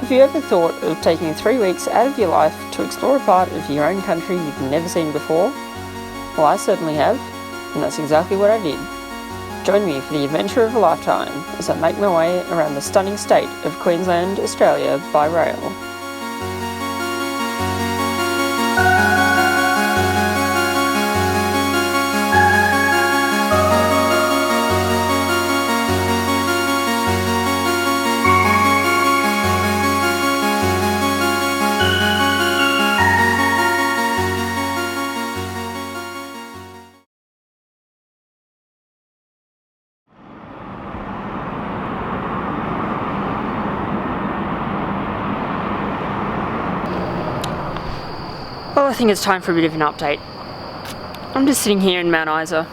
Have you ever thought of taking 3 weeks out of your life to explore a part of your own country you've never seen before? Well, I certainly have, and that's exactly what I did. Join me for the adventure of a lifetime as I make my way around the stunning state of Queensland, Australia by rail. Well, I think it's time for a bit of an update. I'm just sitting here in Mount Isa.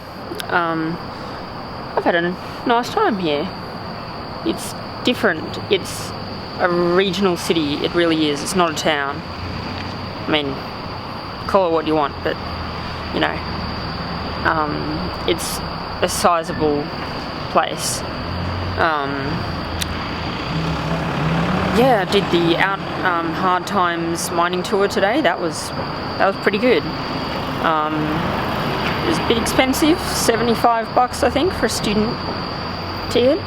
I've had a nice time here. It's different. It's a regional city. It really is. It's not a town. I mean, call it what you want, but you know, it's a sizable place. Yeah, I did the Hard Times mining tour today. That was pretty good. It was a bit expensive, $75 I think for a student ticket.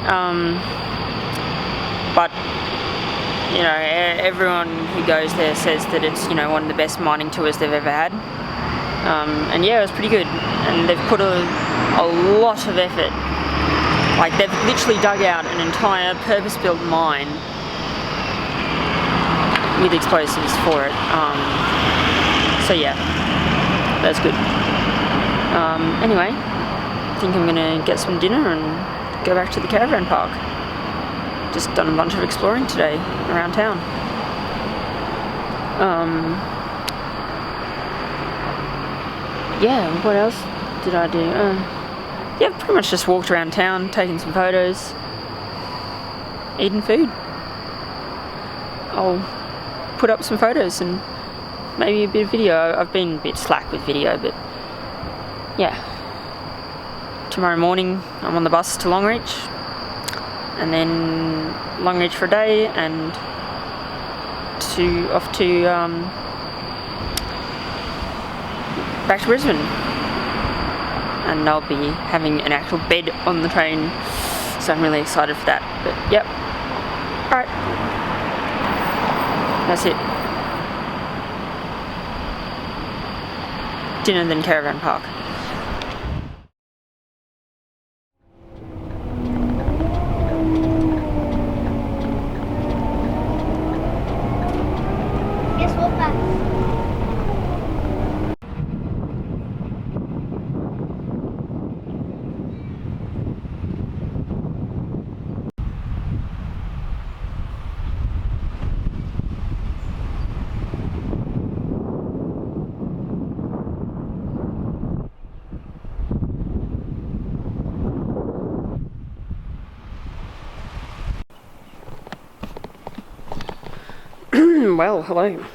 But you know, everyone who goes there says that it's, you know, one of the best mining tours they've ever had. And yeah, it was pretty good. And they've put a lot of effort. Like, they've literally dug out an entire purpose-built mine with explosives for it. So yeah, that's good. Anyway, I think I'm gonna get some dinner and go back to the caravan park. Just done a bunch of exploring today around town. Yeah, what else did I do? Yeah, pretty much just walked around town, taking some photos, eating food. I'll put up some photos and maybe a bit of video. I've been a bit slack with video, but yeah. Tomorrow morning I'm on the bus to Longreach, and then Longreach for a day, and off to back to Brisbane. And I'll be having an actual bed on the train, so I'm really excited for that. But yep, alright, that's it. Dinner, then caravan park. Guess what, Pat? Well, hello.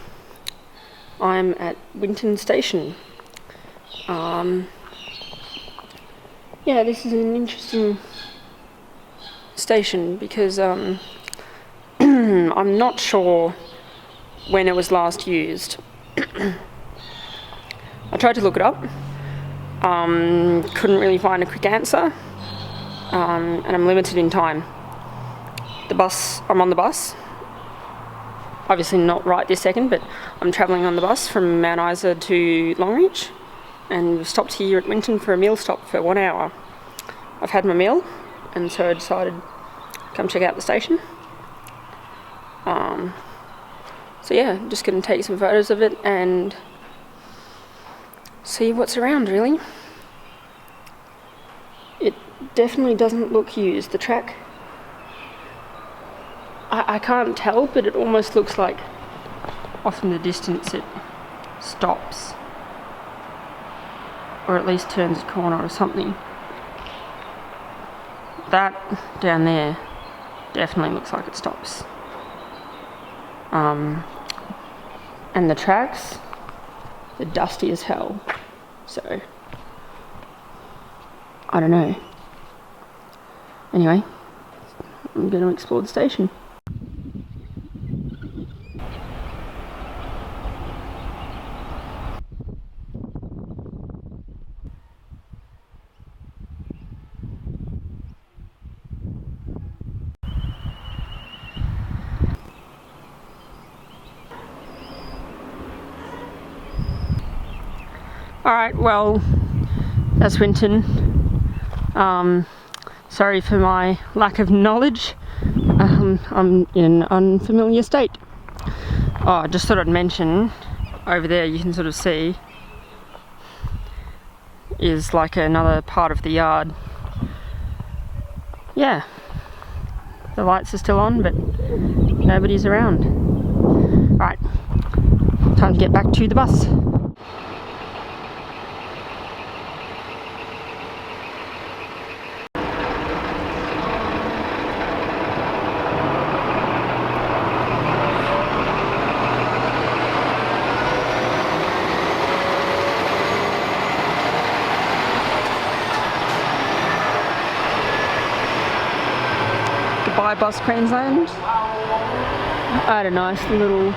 I'm at Winton Station. Yeah, this is an interesting station because I'm not sure when it was last used. I tried to look it up. Couldn't really find a quick answer. And I'm limited in time. I'm on the bus. Obviously not right this second, but I'm travelling on the bus from Mount Isa to Longreach, and we've stopped here at Winton for a meal stop for 1 hour. I've had my meal, and so I decided to come check out the station. So yeah, I'm just going to take some photos of it and see what's around, really. It definitely doesn't look used. The track, I can't tell, but it almost looks like off in the distance it stops, or at least turns a corner or something. That down there definitely looks like it stops. And the tracks, they're dusty as hell, so I don't know. Anyway, I'm going to explore the station. Alright, well, that's Winton. Sorry for my lack of knowledge. I'm in an unfamiliar state. Oh, I just thought I'd mention, over there you can sort of see is like another part of the yard. Yeah, the lights are still on, but nobody's around. Alright, time to get back to the bus. Goodbye Bus Queensland. I had a nice little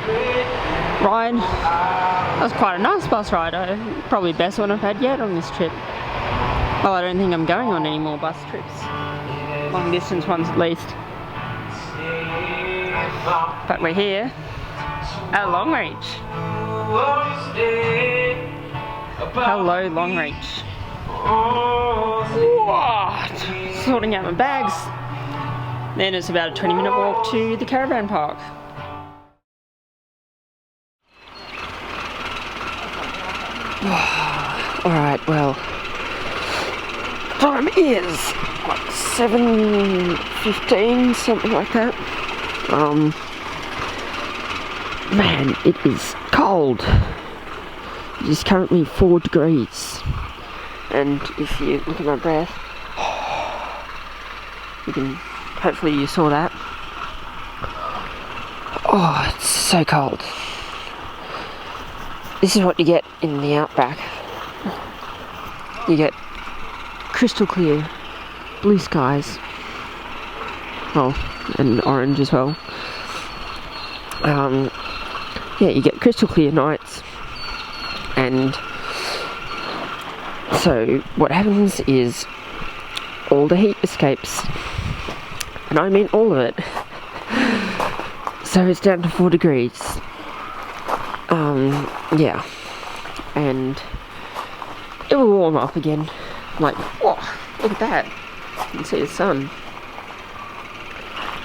ride. That was quite a nice bus ride. Probably the best one I've had yet on this trip. Well, I don't think I'm going on any more bus trips. Long distance ones at least. But we're here at Longreach. Hello Longreach. What? Sorting out my bags. Then it's about a 20-minute walk to the caravan park. Alright, well, time is like 7:15, something like that. Man, it is cold. It is currently 4 degrees. And if you look at my breath, you can, hopefully you saw that. Oh, it's so cold. This is what you get in the Outback. You get crystal clear blue skies. Oh, and orange as well. Yeah, you get crystal clear nights. And so what happens is all the heat escapes. And I mean all of it. So it's down to 4 degrees. Yeah. And it will warm up again. Like, whoa, look at that. You can see the sun.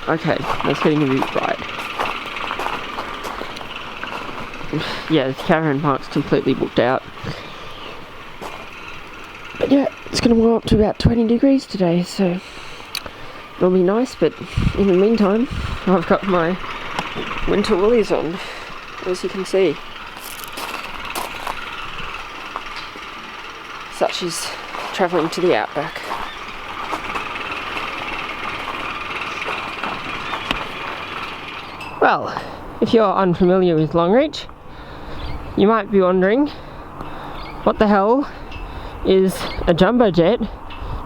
Okay, that's getting a bit bright. Yeah, the caravan park's completely booked out. But yeah, it's going to warm up to about 20 degrees today, so it'll be nice, but in the meantime, I've got my winter woolies on, as you can see. Such is travelling to the Outback. Well, if you're unfamiliar with Longreach, you might be wondering, what the hell is a jumbo jet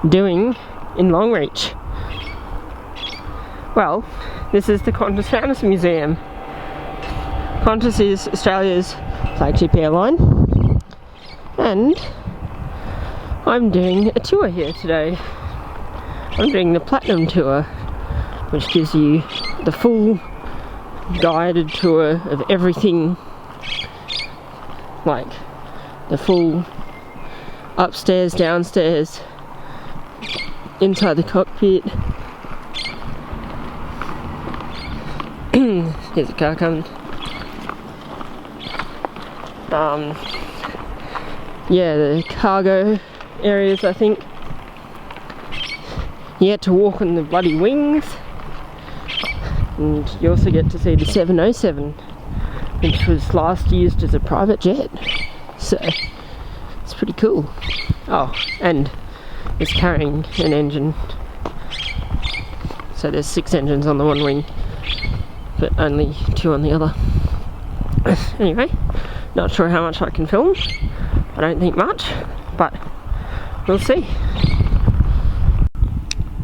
doing in Longreach? Well, this is the Qantas Founders Museum. Qantas is Australia's flagship airline, and I'm doing a tour here today. I'm doing the Platinum Tour, which gives you the full guided tour of everything, like the full upstairs, downstairs, inside the cockpit. Here's a car coming. Yeah, the cargo areas, I think. You get to walk on the bloody wings, and you also get to see the 707, which was last used as a private jet, so it's pretty cool. Oh, and it's carrying an engine, so there's 6 engines on the one wing, but only 2 on the other. Anyway, not sure how much I can film. I don't think much, but we'll see.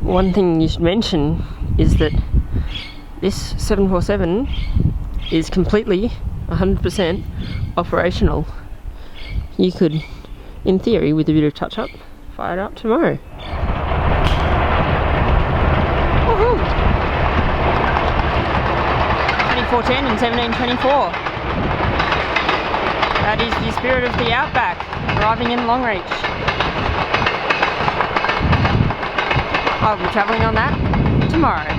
One thing you should mention is that this 747 is completely 100% operational. You could, in theory, with a bit of touch-up, fire it up tomorrow. Woohoo! 2410 and 1724. That is the spirit of the Outback, arriving in Longreach. I'll be travelling on that tomorrow.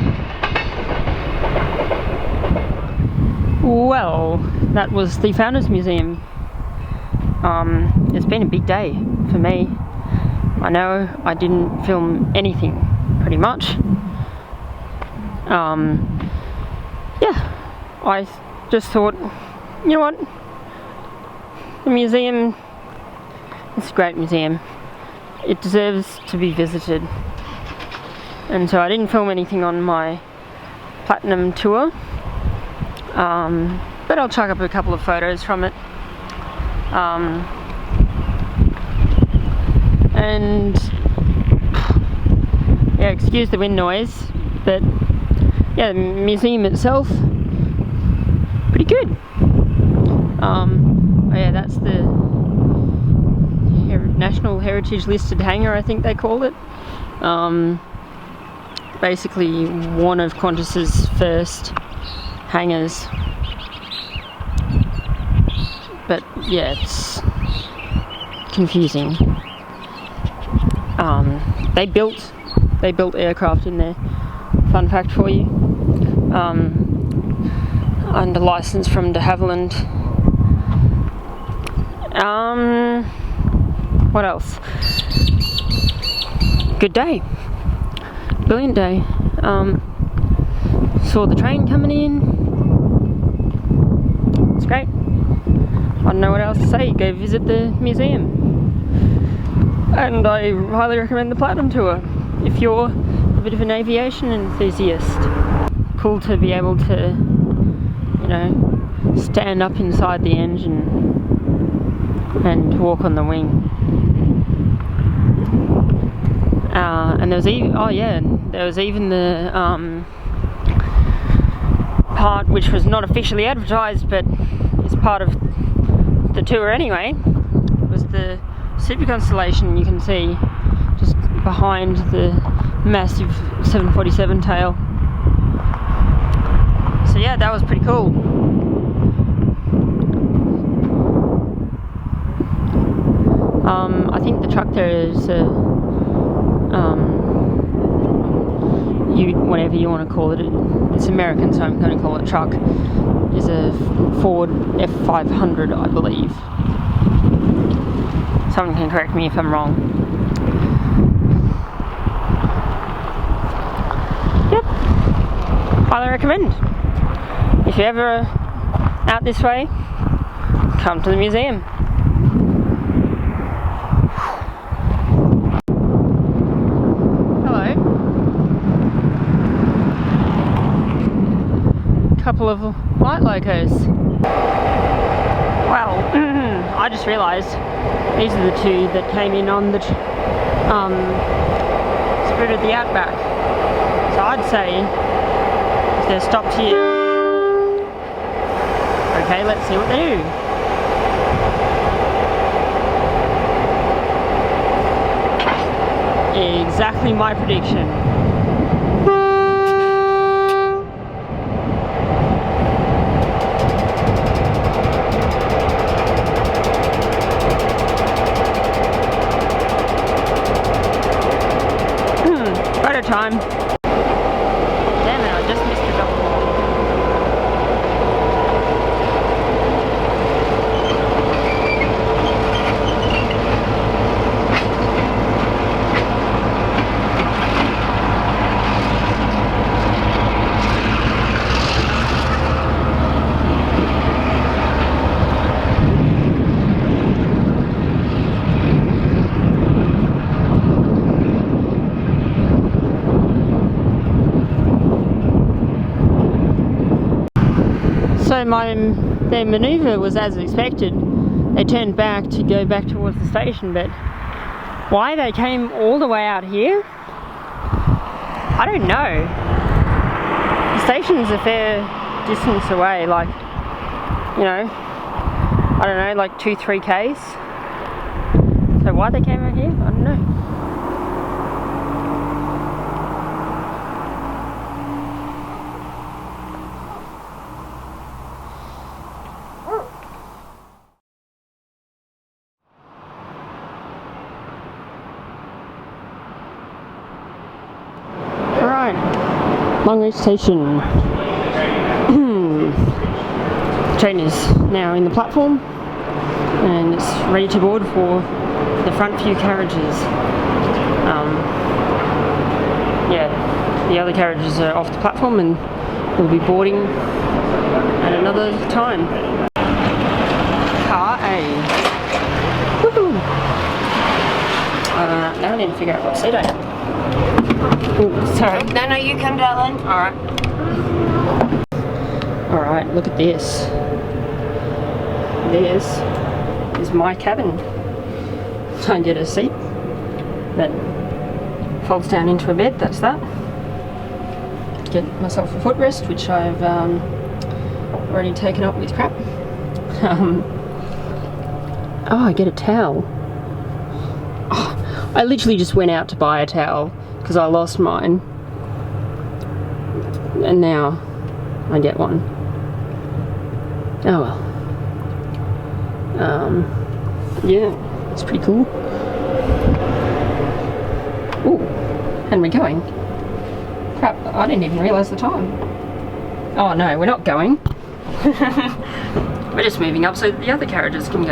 Well, that was the Founders Museum. It's been a big day for me. I know I didn't film anything, pretty much. Yeah, I just thought, you know what? The museum, it's a great museum. It deserves to be visited. And so I didn't film anything on my platinum tour, but I'll chuck up a couple of photos from it. And yeah, excuse the wind noise, but yeah, the museum itself, pretty good. Oh yeah, that's the National Heritage Listed Hangar, I think they call it. Basically one of Qantas's first hangars. But yeah, it's confusing. They built aircraft in there. Fun fact for you. Under license from de Havilland. What else? Good day. Brilliant day. Saw the train coming in. It's great. I don't know what else to say. Go visit the museum. And I highly recommend the Platinum Tour if you're a bit of an aviation enthusiast. Cool to be able to, you know, stand up inside the engine and walk on the wing. And there was even the part which was not officially advertised, but is part of the tour anyway. It was the super constellation you can see just behind the massive 747 tail. So yeah, that was pretty cool. I think the truck there is whatever you want to call it. It's American, so I'm going to call it truck. Is a Ford F500, I believe. Someone can correct me if I'm wrong. Yep, highly recommend. If you're ever out this way, come to the museum. Hello. Couple of light locos. Well, I just realised these are the two that came in on the Spirit of the Outback. So I'd say if they're stopped here. Okay, let's see what they do. Exactly my prediction. Time. Damn it, I just missed the double ball. So their manoeuvre was as expected. They turned back to go back towards the station, but why they came all the way out here? I don't know. The station's a fair distance away, like, you know, I don't know, like 2-3 k's. So why they came out here? I don't know. Longreach Station. Train is now in the platform and it's ready to board for the front few carriages. The other carriages are off the platform and we'll be boarding at another time. Car A. Woohoo! Now I need to figure out what seat I am. Oh, sorry. No, you come, darling. Alright, look at this. This is my cabin. I get a seat that folds down into a bed, that's that. Get myself a footrest, which I've already taken up with crap. I get a towel. I literally just went out to buy a towel because I lost mine. And now I get one. Oh well. Yeah, it's pretty cool. Ooh, and we're going. Crap, I didn't even realise the time. Oh no, we're not going. We're just moving up so the other carriages can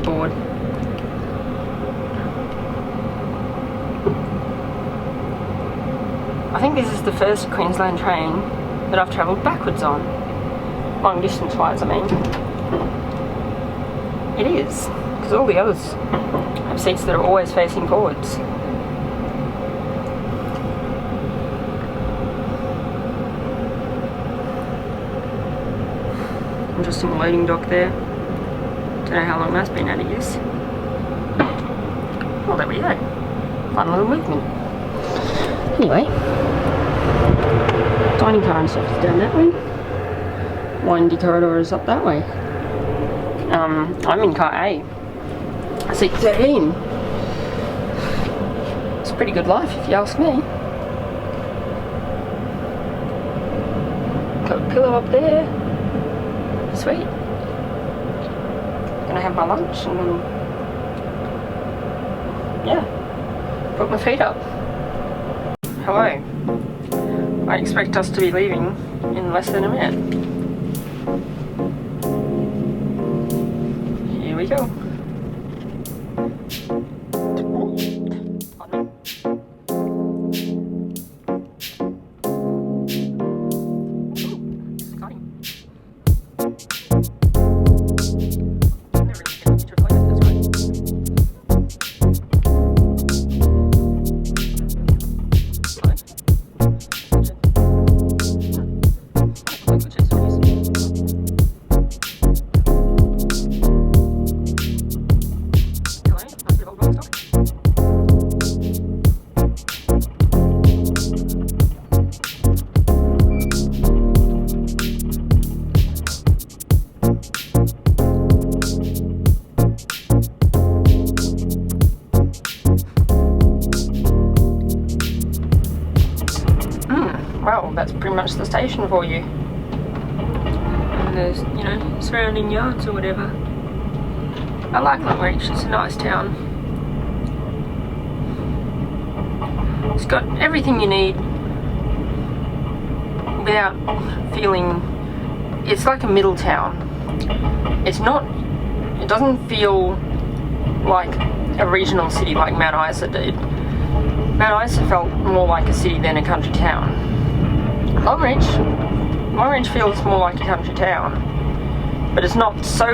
board. I think this is the first Queensland train that I've travelled backwards on. Long distance wise, I mean. It is, because all the others have seats that are always facing forwards. Interesting loading dock there. Don't know how long that's been out of use. Well, there we go. Fun little movement. Anyway, dining car and stuff is down that way. Windy corridor is up that way. I'm in car A. Seat 13. It's a pretty good life if you ask me. Got a pillow up there. Sweet. Gonna have my lunch and then, put my feet up. Hello. I expect us to be leaving in less than a minute. Here we go. Well, that's pretty much the station for you. And there's, surrounding yards or whatever. I like Longreach, it's a nice town. It's got everything you need without feeling... It's like a middle town. It doesn't feel like a regional city like Mount Isa did. Mount Isa felt more like a city than a country town. Longreach feels more like a country town, but it's not so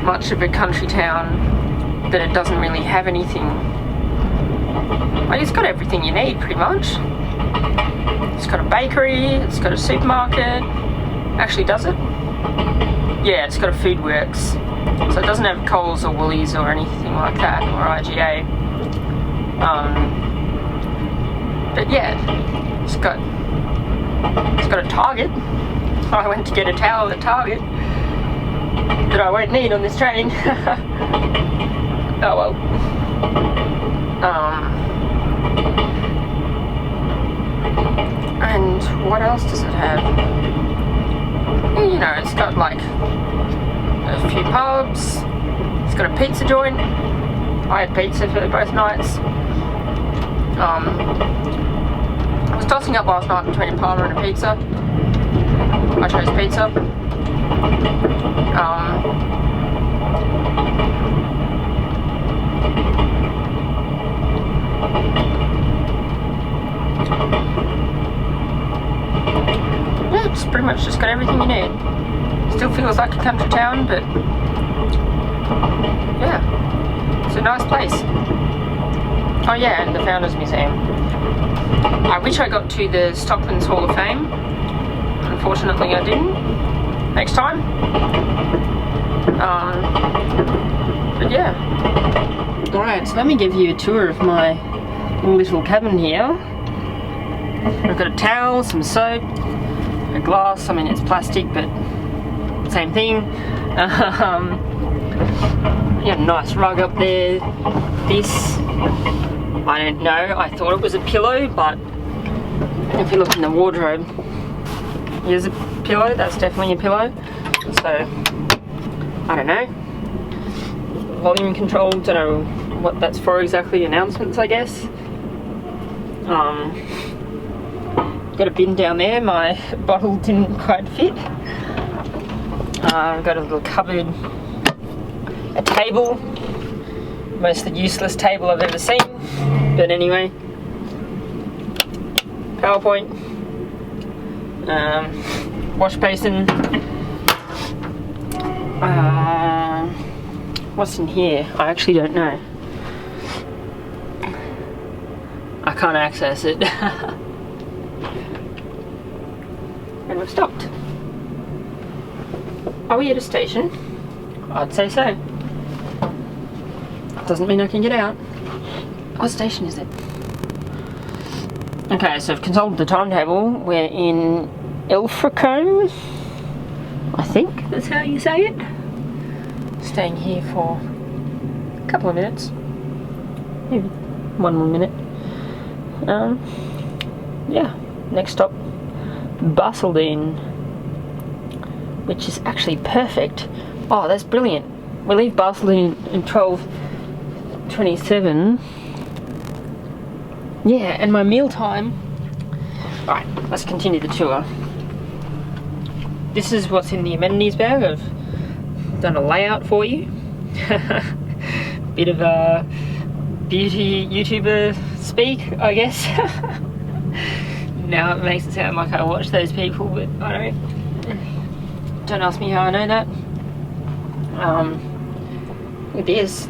much of a country town that it doesn't really have anything. Like, it's got everything you need pretty much. It's got a bakery, it's got a supermarket. Actually, does it? Yeah, it's got a food works. So it doesn't have Coles or Woolies or anything like that, or IGA. But yeah, it's got a Target. I went to get a towel at Target that I won't need on this train. Oh well. And what else does it have? It's got like a few pubs. It's got a pizza joint. I had pizza for both nights. I was tossing up last night between a parma and a pizza. I chose pizza. Yeah, it's pretty much just got everything you need. Still feels like a country town, but yeah, it's a nice place. Oh yeah, and the Founders Museum. I wish I got to the Stockman's Hall of Fame. Unfortunately I didn't. Next time. But yeah. Alright, so let me give you a tour of my little cabin here. I've got a towel, some soap, a glass. I mean, it's plastic, but same thing. Yeah, nice rug up there. This, I don't know, I thought it was a pillow, but if you look in the wardrobe, here's a pillow, that's definitely a pillow. So, I don't know. Volume control, don't know what that's for exactly, announcements I guess. Got a bin down there, my bottle didn't quite fit. I've got a little cupboard, a table, most useless table I've ever seen, but anyway. PowerPoint, wash basin, what's in here? I actually don't know. I can't access it. And we've stopped. Are we at a station? I'd say so. Doesn't mean I can get out. What station is it? Okay, so I've consulted the timetable. We're in Ilfracombe, I think that's how you say it. Staying here for a couple of minutes. Maybe one more minute. Yeah, next stop, Basildine, which is actually perfect. Oh, that's brilliant. We leave Basildine in 12:27. Yeah, and my meal time. Alright, let's continue the tour. This is what's in the amenities bag. I've done a layout for you. Bit of a beauty YouTuber speak, I guess. Now it makes it sound like I watch those people, but I don't ask me how I know that. With this,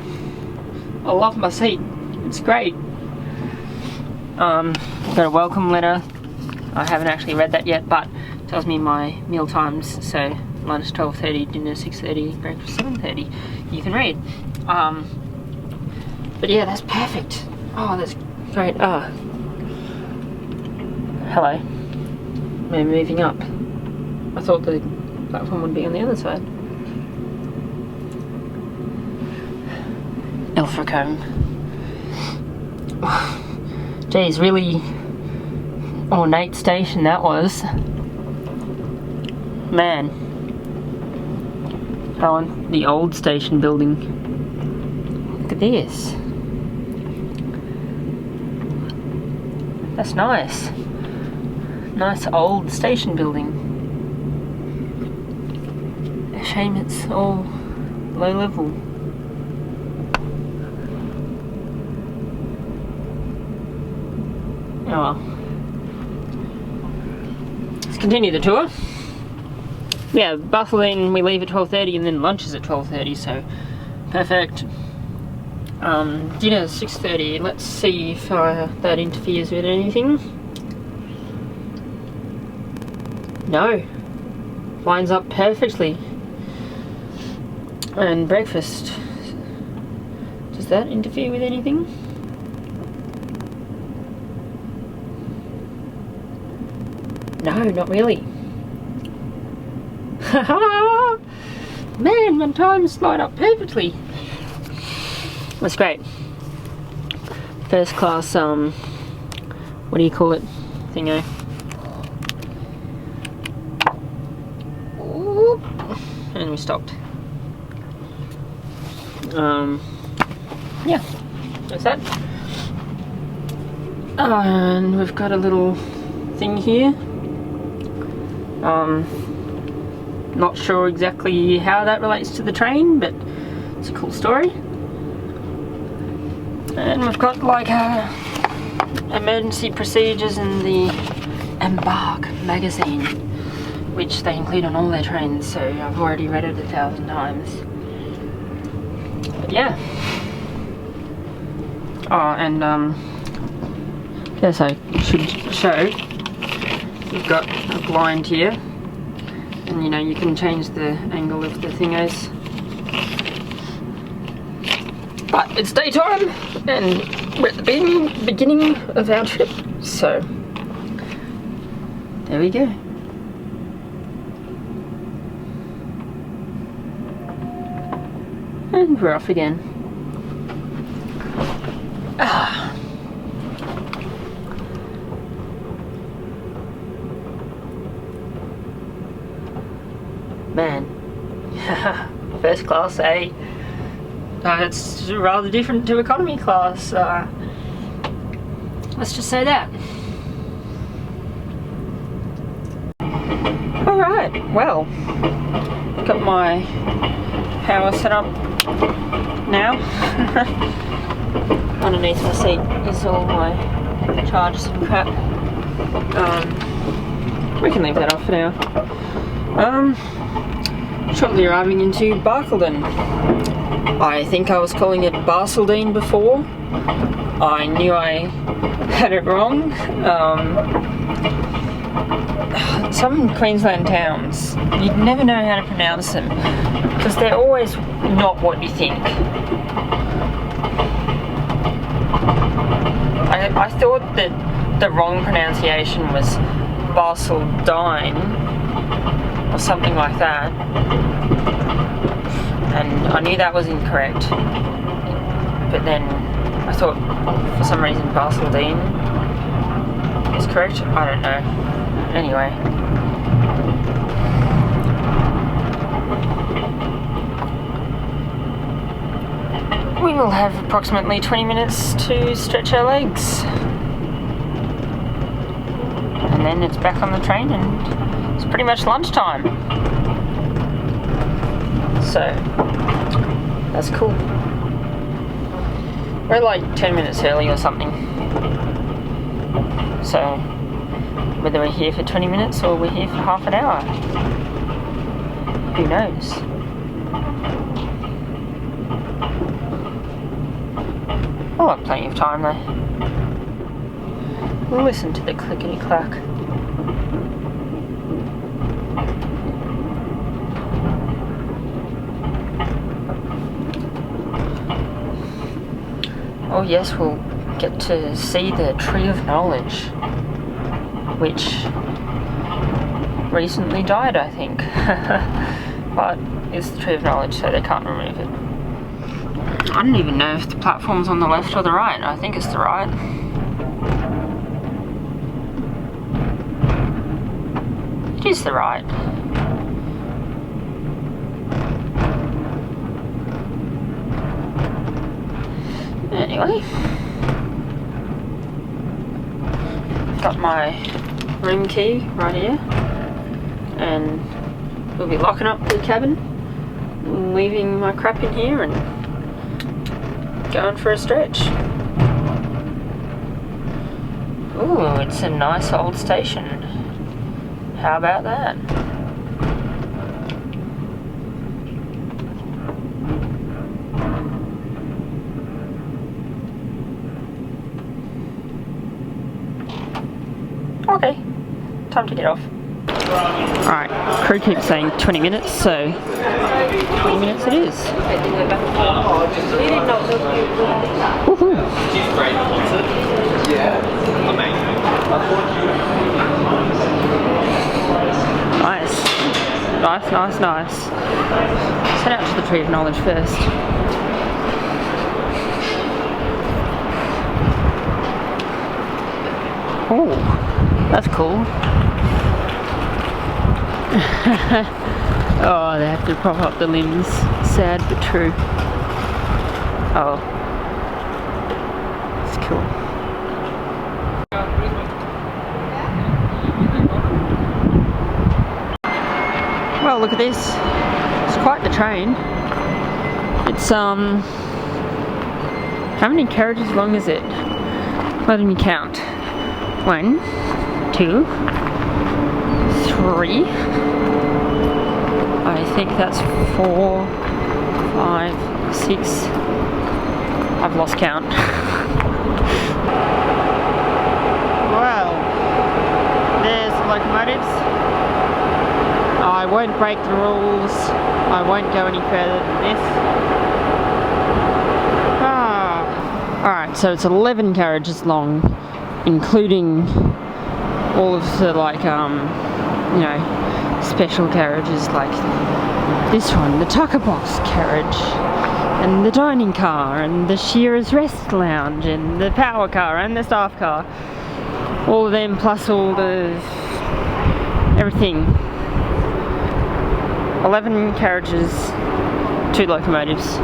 I love my seat. It's great. Got a welcome letter. I haven't actually read that yet, but it tells me my meal times. So lunch 12:30, dinner 6:30, breakfast 7:30. You can read. But yeah, that's perfect. Oh, that's great. Hello. We're moving up. I thought the platform would be on the other side. Ilfracombe. Geez, really ornate station that was. Man. Oh, and the old station building. Look at this. That's nice. Nice old station building. A shame it's all low level. Oh well. Let's continue the tour. Yeah, Basildine we leave at 12:30 and then lunch is at 12:30, so perfect. Dinner 6:30. Let's see if that interferes with anything. No, lines up perfectly. And breakfast. Does that interfere with anything? No, not really. Man, my times line up perfectly. That's great. First class, what do you call it? Thingo. And we stopped. Yeah, that's that. And we've got a little thing here. Not sure exactly how that relates to the train, but it's a cool story. And we've got like emergency procedures in the Embark magazine, which they include on all their trains, so I've already read it 1,000 times. But yeah. Oh, and guess I should show. You've got a blind here, and you know you can change the angle of the thingos. But it's daytime, and we're at the beginning of our trip, so there we go. And we're off again. Man, first class, eh? It's rather different to economy class. Let's just say that. Alright, well, got my power set up now. Underneath my seat is all my chargers and crap. We can leave that off for now. Shortly arriving into Barcaldine. I think I was calling it Barcaldine before. I knew I had it wrong. Some Queensland towns, you'd never know how to pronounce them because they're always not what you think. I thought that the wrong pronunciation was Barcaldine or something like that, and I knew that was incorrect, but then I thought for some reason Barcaldine is correct. I don't know. Anyway, we will have approximately 20 minutes to stretch our legs, and then it's back on the train and it's pretty much lunchtime. So that's cool. We're like 10 minutes early or something. So whether we're here for 20 minutes or we're here for half an hour, who knows? I'll have plenty of time though. Listen to the clickety-clack. Oh yes, we'll get to see the Tree of Knowledge, which recently died, I think. But it's the Tree of Knowledge, so they can't remove it. I don't even know if the platform's on the left or the right. I think it's the right. It is the right. Anyway, got my room key right here, and we'll be locking up the cabin, leaving my crap in here and going for a stretch. Ooh, it's a nice old station. How about that? Okay, time to get off. Alright, crew keeps saying 20 minutes, so 20 minutes it is. Woohoo! Nice. Nice, nice, nice. Let's head out to the Tree of Knowledge first. Oh, that's cool. Oh, they have to prop up the limbs. Sad but true. Oh. It's cool. look at this. It's quite the train. It's how many carriages long is it? Let me count. 1, 2, 3. I think that's 4, 5, 6. I've lost count. Well, there's the locomotives. I won't break the rules. I won't go any further than this. Alright, so it's 11 carriages long, including all of the you know, special carriages like this one, the tucker box carriage, and the dining car, and the shearer's rest lounge, and the power car, and the staff car. All of them plus all the everything. 11 carriages, 2 locomotives.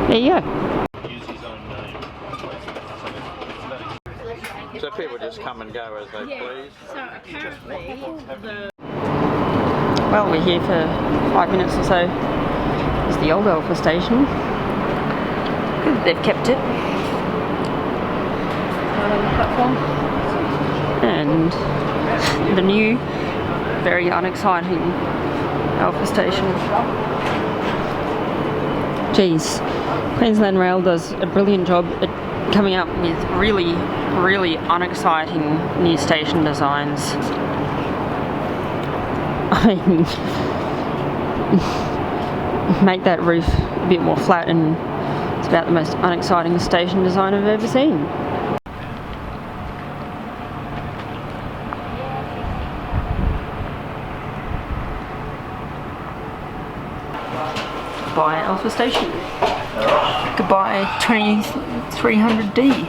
There you go. So people just come and go as they please. So apparently well, we're here for 5 minutes or so. It's the old Alpha station. They've kept it. On the platform. And the new, very unexciting Alpha station. Geez, Queensland Rail does a brilliant job at coming up with really, really unexciting new station designs. I mean, make that roof a bit more flat and it's about the most unexciting station design I've ever seen. Goodbye Alpha Station. Goodbye 2300D.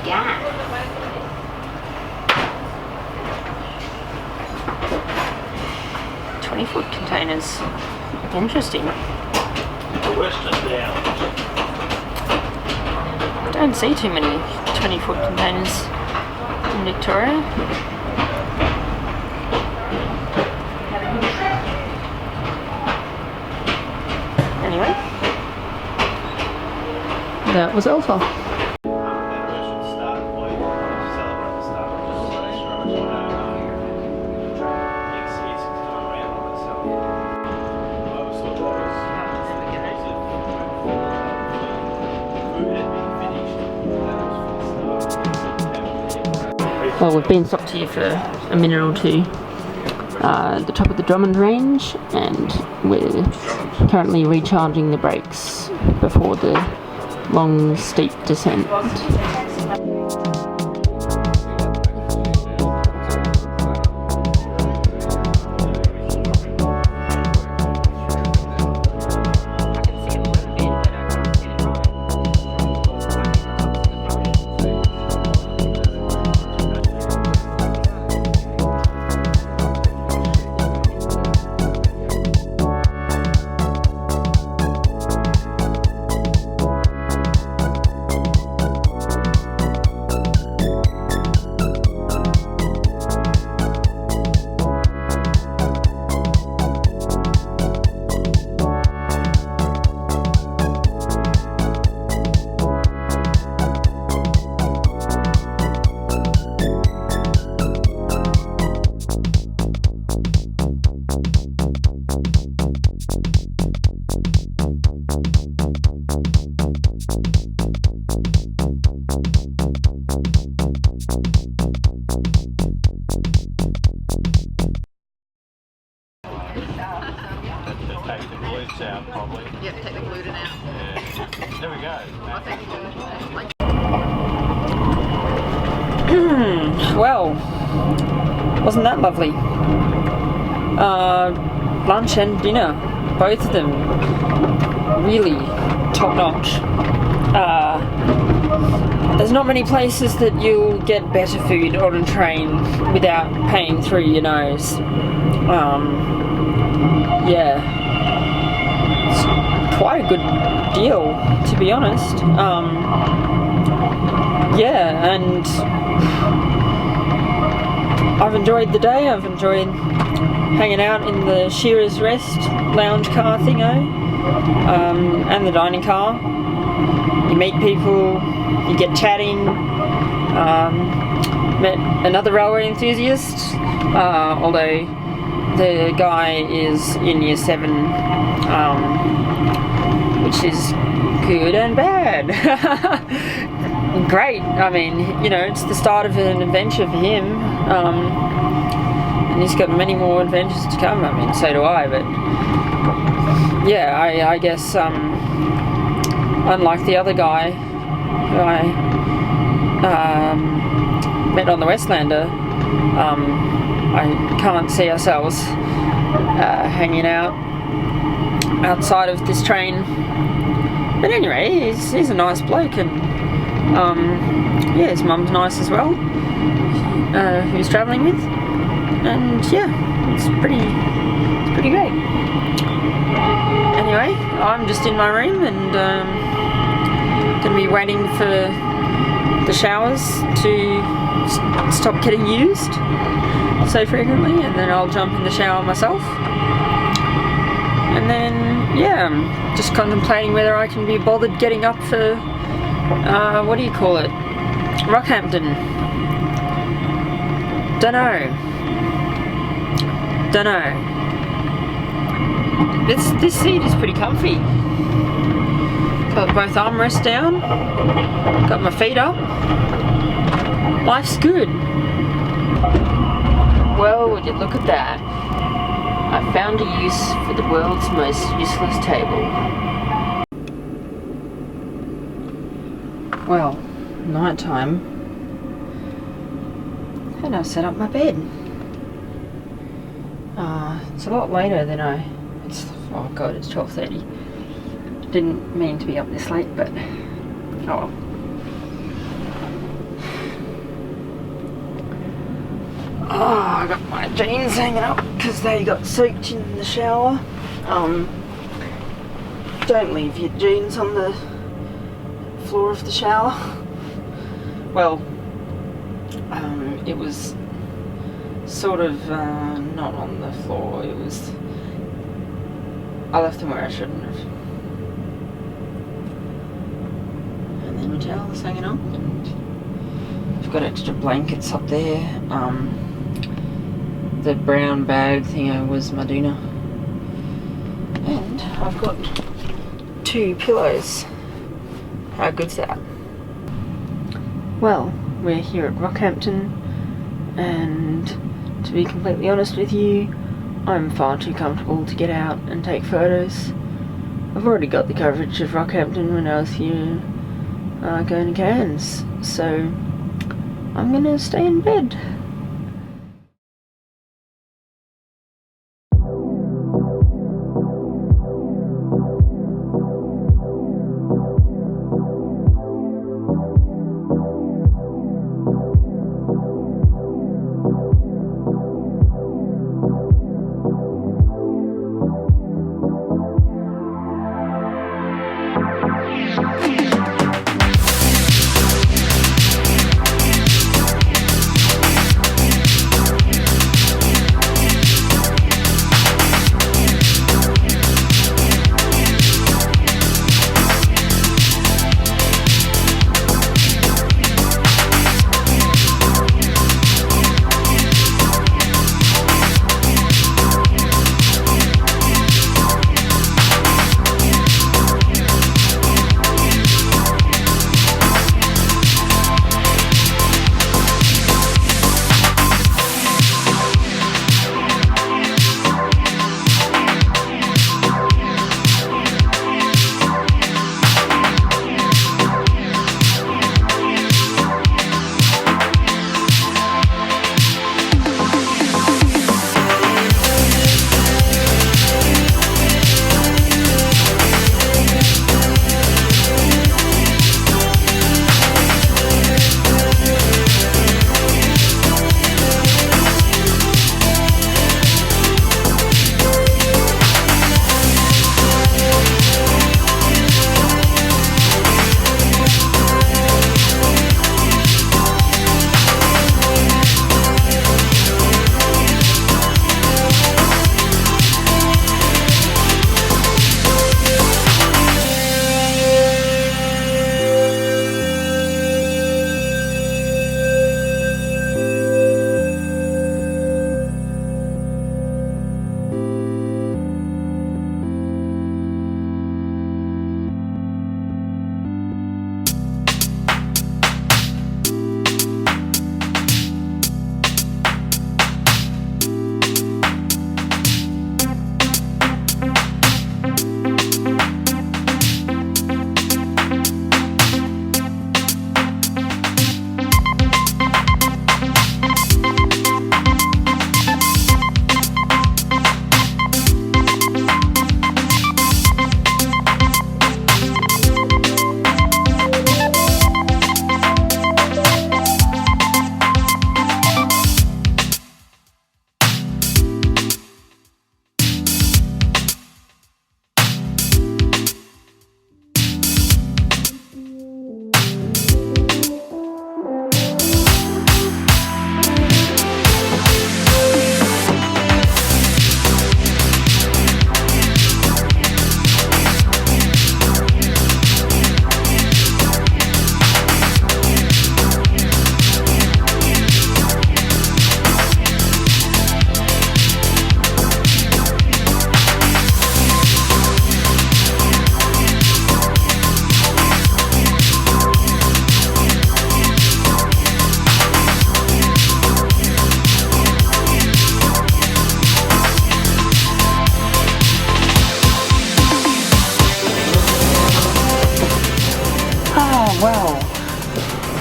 Yeah. 20-foot containers. Interesting. The Western Downs. Don't see too many 20-foot containers in Victoria. Anyway, that was Alpha. Well, we've been stopped here for a minute or two at the top of the Drummond Range, and we're currently recharging the brakes before the long, steep descent. Take the glutes out, probably. Yep, take the gluten out. Yeah. There we go. Well, wasn't that lovely? Lunch and dinner, both of them really top notch. There's not many places that you'll get better food on a train without paying through your nose. Yeah, it's quite a good deal, to be honest. Yeah, and I've enjoyed the day. I've enjoyed hanging out in the Shearer's Rest lounge car thingo, and the dining car. You meet people, you get chatting. Met another railway enthusiast, although the guy is in year 7, which is good and bad. Great. I mean, you know, it's the start of an adventure for him, and he's got many more adventures to come. I mean, so do I, but yeah, I guess unlike the other guy who I met on the Westlander, I can't see ourselves hanging out outside of this train. But anyway, he's a nice bloke, and yeah, his mum's nice as well, who he's travelling with, and yeah, it's pretty great. Anyway, I'm just in my room and going to be waiting for the showers to stop getting used so frequently, and then I'll jump in the shower myself. And then, yeah, I'm just contemplating whether I can be bothered getting up for, what do you call it? Rockhampton. Dunno. This seat is pretty comfy. Got both armrests down, got my feet up. Life's good. Well, would you look at that? I found a use for the world's most useless table. Well, night time, and I've set up my bed. It's a lot later than oh god, it's 12:30. Didn't mean to be up this late, but oh well. Oh, I got my jeans hanging up because they got soaked in the shower. Don't leave your jeans on the floor of the shower. Well, it was sort of not on the floor. I left them where I shouldn't have. And then my towel's hanging up, and I've got extra blankets up there. The brown bag thing was my dinner, and I've got 2 pillows. How good's that? Well, we're here at Rockhampton, and to be completely honest with you, I'm far too comfortable to get out and take photos. I've already got the coverage of Rockhampton when I was here going to Cairns, so I'm gonna stay in bed.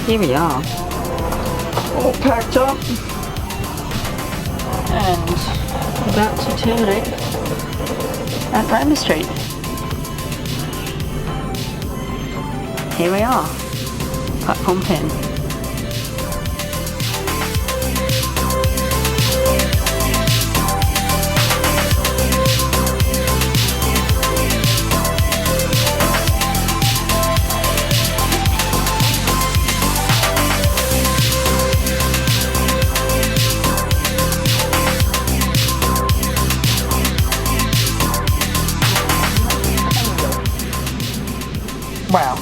Here we are. All packed up. And about to terminate at Raymond Street. Here we are. Platform 10. Wow,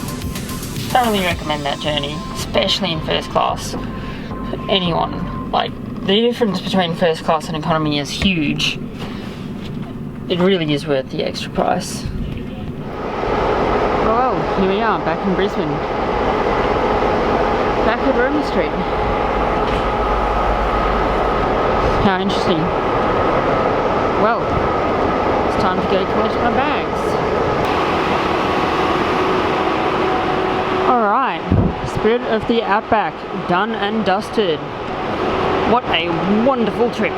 thoroughly recommend that journey, especially in first class. For anyone, like, the difference between first class and economy is huge. It really is worth the extra price. Well, here we are, back in Brisbane. Back at Raymond Street. How interesting. Well, it's time to go collect my bags. Alright, Spirit of the Outback, done and dusted. What a wonderful trip.